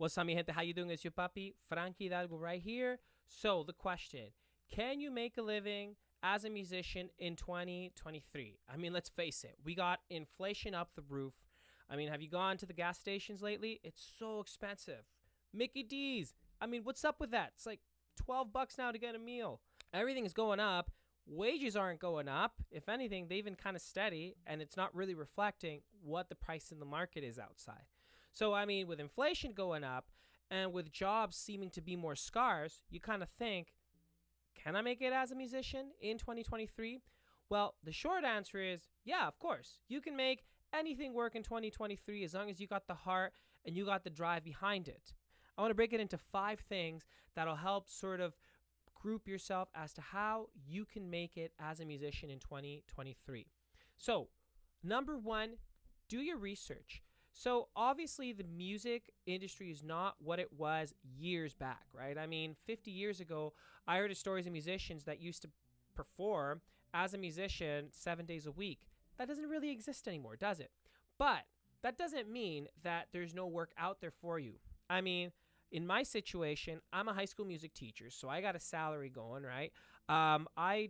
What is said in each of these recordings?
What's up, mi gente? How you doing? It's your puppy, Frankie Hidalgo, right here. So the question, can you make a living as a musician in 2023? I mean, let's face it, we got inflation up the roof. I mean, have you gone to the gas stations lately? It's so expensive. Mickey D's. I mean, what's up with that? It's like $12 now to get a meal. Everything is going up. Wages aren't going up. If anything, they've been kind of steady, and it's not really reflecting what the price in the market is outside. So, I mean, with inflation going up and with jobs seeming to be more scarce, you kind of think, can I make it as a musician in 2023? Well, the short answer is, yeah, of course. You can make anything work in 2023 as long as you got the heart and you got the drive behind it. I want to break it into 5 things that'll help sort of group yourself as to how you can make it as a musician in 2023. So, number 1, do your research. So obviously the music industry is not what it was years back, right? I mean, 50 years ago, I heard of stories of musicians that used to perform as a musician 7 days a week. That doesn't really exist anymore, does it? But that doesn't mean that there's no work out there for you. I mean, in my situation, I'm a high school music teacher, so I got a salary going, right? I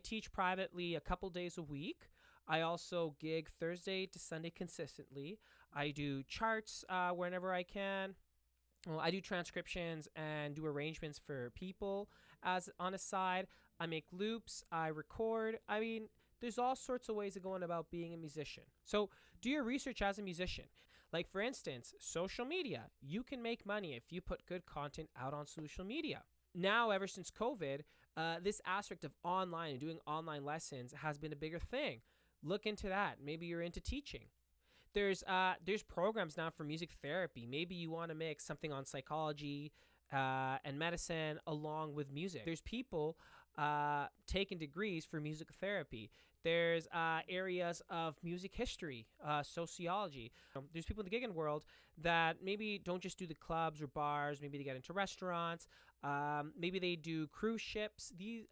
teach privately a couple days a week. I also gig Thursday to Sunday consistently. I do charts whenever I can. Well, I do transcriptions and do arrangements for people as on a side. I make loops. I record. I mean, there's all sorts of ways of going about being a musician. So do your research as a musician. Like, for instance, social media. You can make money if you put good content out on social media. Now, ever since COVID, this aspect of online and doing online lessons has been a bigger thing. Look into that. Maybe you're into teaching. There's programs now for music therapy. Maybe you want to mix something on psychology and medicine along with music. There's people taking degrees for music therapy. There's areas of music history, sociology. There's people in the gigging world that maybe don't just do the clubs or bars. Maybe they get into restaurants. Maybe they do cruise ships. These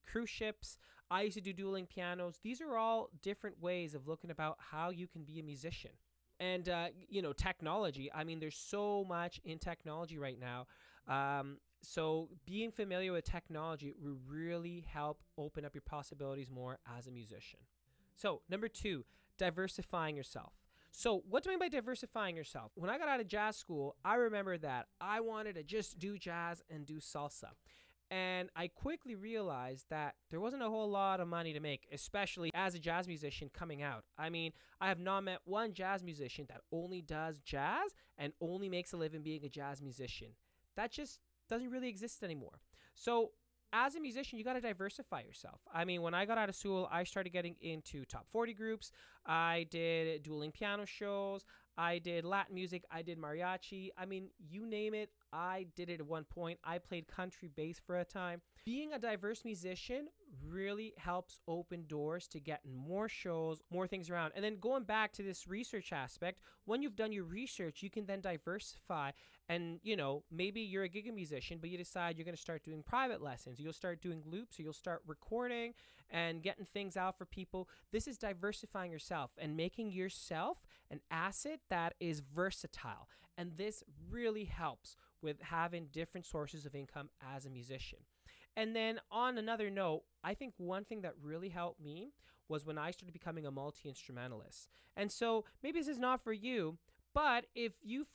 cruise ships. I used to do dueling pianos. These are all different ways of looking about how you can be a musician. And, technology. I mean, there's so much in technology right now. So being familiar with technology will really help open up your possibilities more as a musician. So, number 2, diversifying yourself. So what do I mean by diversifying yourself? When I got out of jazz school, I remember that I wanted to just do jazz and do salsa. And I quickly realized that there wasn't a whole lot of money to make, especially as a jazz musician coming out. I mean, I have not met one jazz musician that only does jazz and only makes a living being a jazz musician. That just doesn't really exist anymore. So as a musician, you got to diversify yourself. I mean, when I got out of school, I started getting into top 40 groups. I did dueling piano shows. I did Latin music. I did mariachi. I mean, you name it, I did it at one point. I played country bass for a time. Being a diverse musician really helps open doors to getting more shows, more things around. And then going back to this research aspect, when you've done your research, you can then diversify. And, maybe you're a gig musician, but you decide you're going to start doing private lessons. You'll start doing loops, or you'll start recording and getting things out for people. This is diversifying yourself and making yourself an asset that is versatile. And this really helps with having different sources of income as a musician. And then on another note, I think one thing that really helped me was when I started becoming a multi-instrumentalist. And so maybe this is not for you, but if you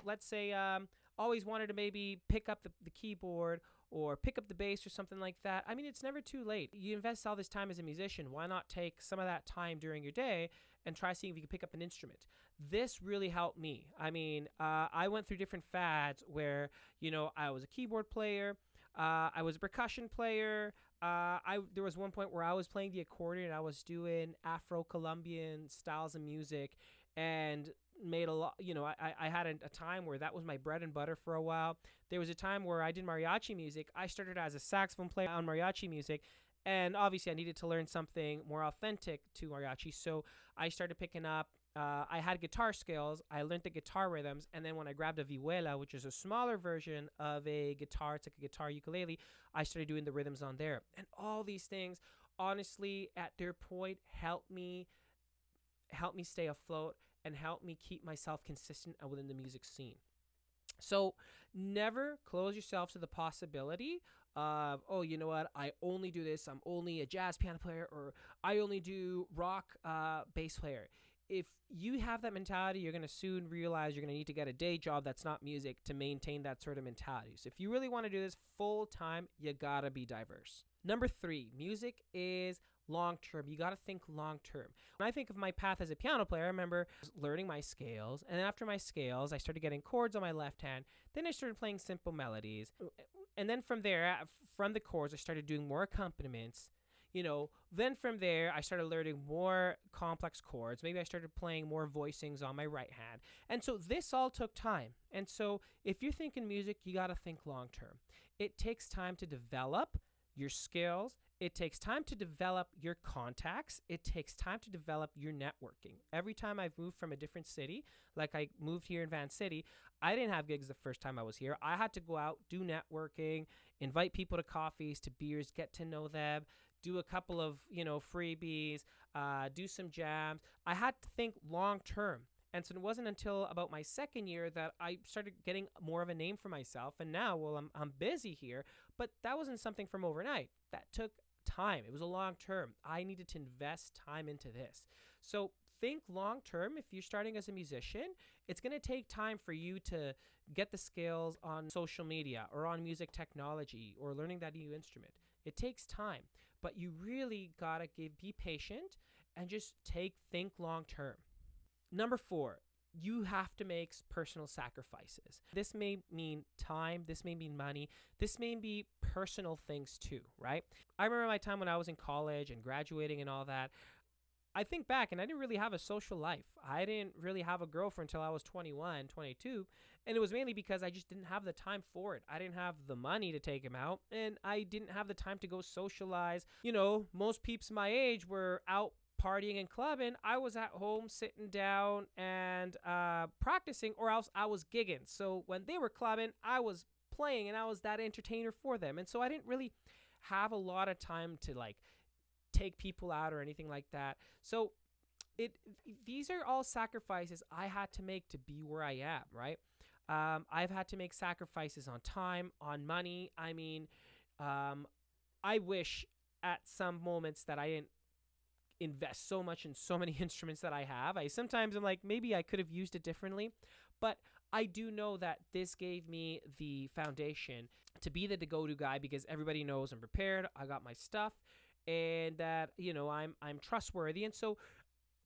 let's say, always wanted to maybe pick up the keyboard or pick up the bass or something like that, I mean, it's never too late. You invest all this time as a musician. Why not take some of that time during your day and try seeing if you can pick up an instrument? This really helped me. I mean, I went through different fads where, I was a keyboard player. I was a percussion player. There was one point where I was playing the accordion. I was doing Afro-Colombian styles of music and made a lot, I had a time where that was my bread and butter for a while. There was a time where I did mariachi music. I started as a saxophone player on mariachi music, and obviously I needed to learn something more authentic to mariachi, so I started picking up, I had guitar skills, I learned the guitar rhythms, and then when I grabbed a vihuela, which is a smaller version of a guitar, it's like a guitar ukulele, I started doing the rhythms on there. And all these things, honestly, at their point, helped me stay afloat and helped me keep myself consistent within the music scene. So never close yourself to the possibility of, oh, you know what, I only do this. I'm only a jazz piano player, or I only do rock bass player. If you have that mentality, you're going to soon realize you're going to need to get a day job that's not music to maintain that sort of mentality. So if you really want to do this full time, you got to be diverse. Number 3, music is long term. You got to think long term. When I think of my path as a piano player, I remember learning my scales. And then after my scales, I started getting chords on my left hand. Then I started playing simple melodies. And then from there, from the chords, I started doing more accompaniments. Then from there, I started learning more complex chords. Maybe I started playing more voicings on my right hand. And so this all took time. And so if you're thinking music, you got to think long term. It takes time to develop your skills. It takes time to develop your contacts. It takes time to develop your networking. Every time I've moved from a different city, like I moved here in Van City, I didn't have gigs the first time I was here. I had to go out, do networking, invite people to coffees, to beers, get to know them, do a couple of, freebies, do some jams. I had to think long term. And so it wasn't until about my second year that I started getting more of a name for myself. And now, well, I'm busy here, but that wasn't something from overnight. That took time. It was a long term. I needed to invest time into this. So think long term. If you're starting as a musician, it's going to take time for you to get the skills on social media or on music technology or learning that new instrument. It takes time, but you really got to be patient and just think long term. Number 4, you have to make personal sacrifices. This may mean time, this may mean money, this may be personal things too, right? I remember my time when I was in college and graduating and all that. I think back and I didn't really have a social life. I didn't really have a girlfriend until I was 21, 22. And it was mainly because I just didn't have the time for it. I didn't have the money to take him out, and I didn't have the time to go socialize. Most peeps my age were out partying and clubbing. I was at home sitting down and practicing, or else I was gigging. So when they were clubbing, I was playing and I was that entertainer for them. And so I didn't really have a lot of time to take people out or anything like that. So these are all sacrifices I had to make to be where I am, right? I've had to make sacrifices on time, on money. I mean, I wish at some moments that I didn't invest so much in so many instruments that I have. Sometimes I'm like, maybe I could have used it differently, but I do know that this gave me the foundation to be the go-to guy, because everybody knows I'm prepared, I got my stuff, and that, I'm trustworthy. And so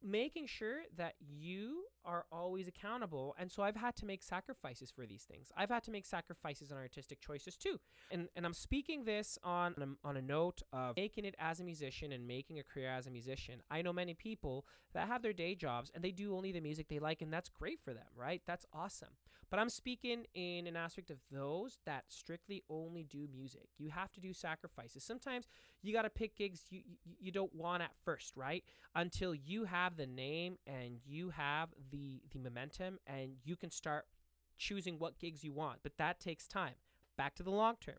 making sure that you are always accountable. And so I've had to make sacrifices for these things. I've had to make sacrifices on artistic choices too. And I'm speaking this on a note of making it as a musician and making a career as a musician. I know many people that have their day jobs and they do only the music they like, and that's great for them, right? That's awesome. But I'm speaking in an aspect of those that strictly only do music. You have to do sacrifices. Sometimes you got to pick gigs you don't want at first, right? Until you have the name and you have the momentum and you can start choosing what gigs you want. But that takes time. Back to the long term.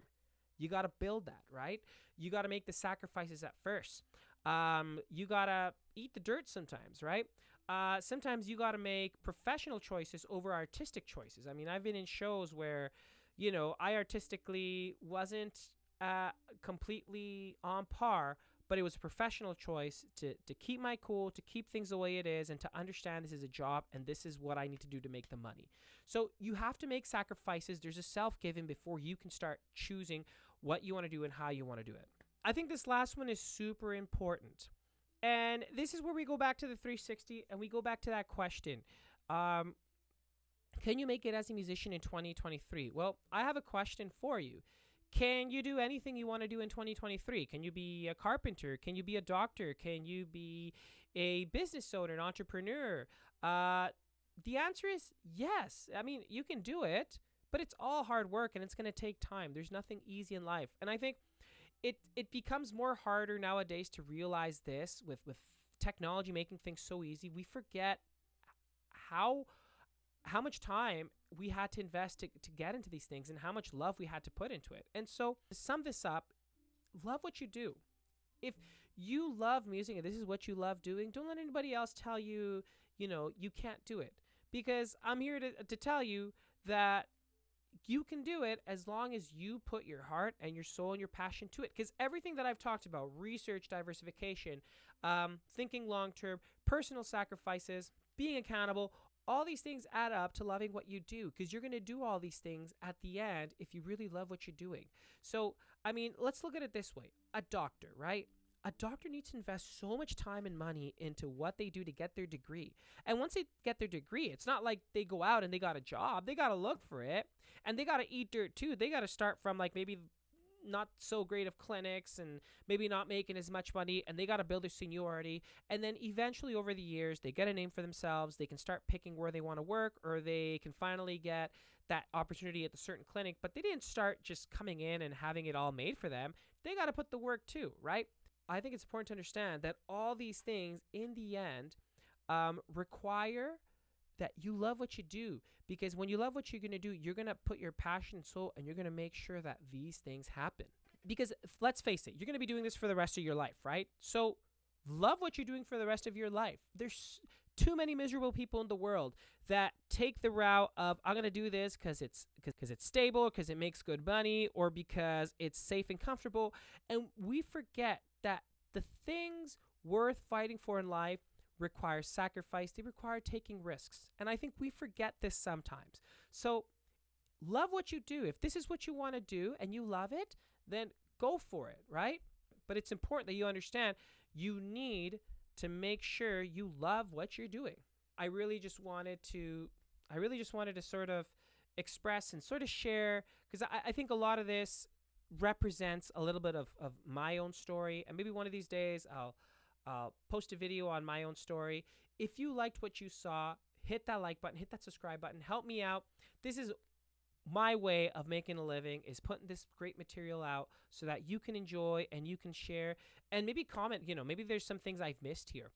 You got to build that, right? You got to make the sacrifices at first. You got to eat the dirt sometimes, right? Sometimes you got to make professional choices over artistic choices. I mean, I've been in shows where, I artistically wasn't completely on par, but it was a professional choice to keep my cool, to keep things the way it is, and to understand this is a job and this is what I need to do to make the money. So you have to make sacrifices. There's a self-giving before you can start choosing what you want to do and how you want to do it. I think this last one is super important. And this is where we go back to the 360 and we go back to that question. Can you make it as a musician in 2023? Well, I have a question for you. Can you do anything you want to do in 2023? Can you be a carpenter? Can you be a doctor? Can you be a business owner, an entrepreneur? The answer is yes. I mean, you can do it, but it's all hard work and it's going to take time. There's nothing easy in life. And I think it becomes more harder nowadays to realize this with technology making things so easy. We forget how much time we had to invest to get into these things and how much love we had to put into it. And so to sum this up, love what you do. If you love music and this is what you love doing, don't let anybody else tell you, you can't do it. Because I'm here to tell you that you can do it as long as you put your heart and your soul and your passion to it. Because everything that I've talked about, research, diversification, thinking long term, personal sacrifices, being accountable, all these things add up to loving what you do, because you're going to do all these things at the end if you really love what you're doing. So, I mean, let's look at it this way: a doctor, right? A doctor needs to invest so much time and money into what they do to get their degree. And once they get their degree, it's not like they go out and they got a job. They got to look for it, and they got to eat dirt too. They got to start from like maybe not so great of clinics and maybe not making as much money, and they got to build their seniority, and then eventually over the years they get a name for themselves. They can start picking where they want to work, or they can finally get that opportunity at the certain clinic. But they didn't start just coming in and having it all made for them. They got to put the work too, right? I think it's important to understand that all these things in the end require that you love what you do, because when you love what you're going to do, you're going to put your passion and soul, and you're going to make sure that these things happen. Because let's face it, you're going to be doing this for the rest of your life, right? So love what you're doing for the rest of your life. There's too many miserable people in the world that take the route of, I'm going to do this because it's stable, because it makes good money, or because it's safe and comfortable. And we forget that the things worth fighting for in life require sacrifice. They require taking risks. And I think we forget this sometimes. So love what you do. If this is what you want to do and you love it, then go for it, right? But it's important that you understand you need to make sure you love what you're doing. I really just wanted to sort of express and sort of share, because I think a lot of this represents a little bit of my own story. And maybe one of these days I'll post a video on my own story. If you liked what you saw, hit that like button, hit that subscribe button, help me out. This is my way of making a living, is putting this great material out so that you can enjoy and you can share, and maybe comment, maybe there's some things I've missed here.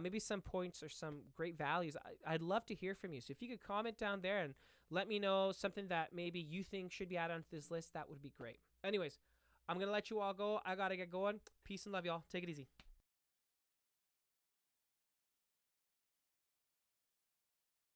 Maybe some points or some great values. I'd love to hear from you. So if you could comment down there and let me know something that maybe you think should be added onto this list, that would be great. Anyways, I'm going to let you all go. I got to get going. Peace and love, y'all. Take it easy.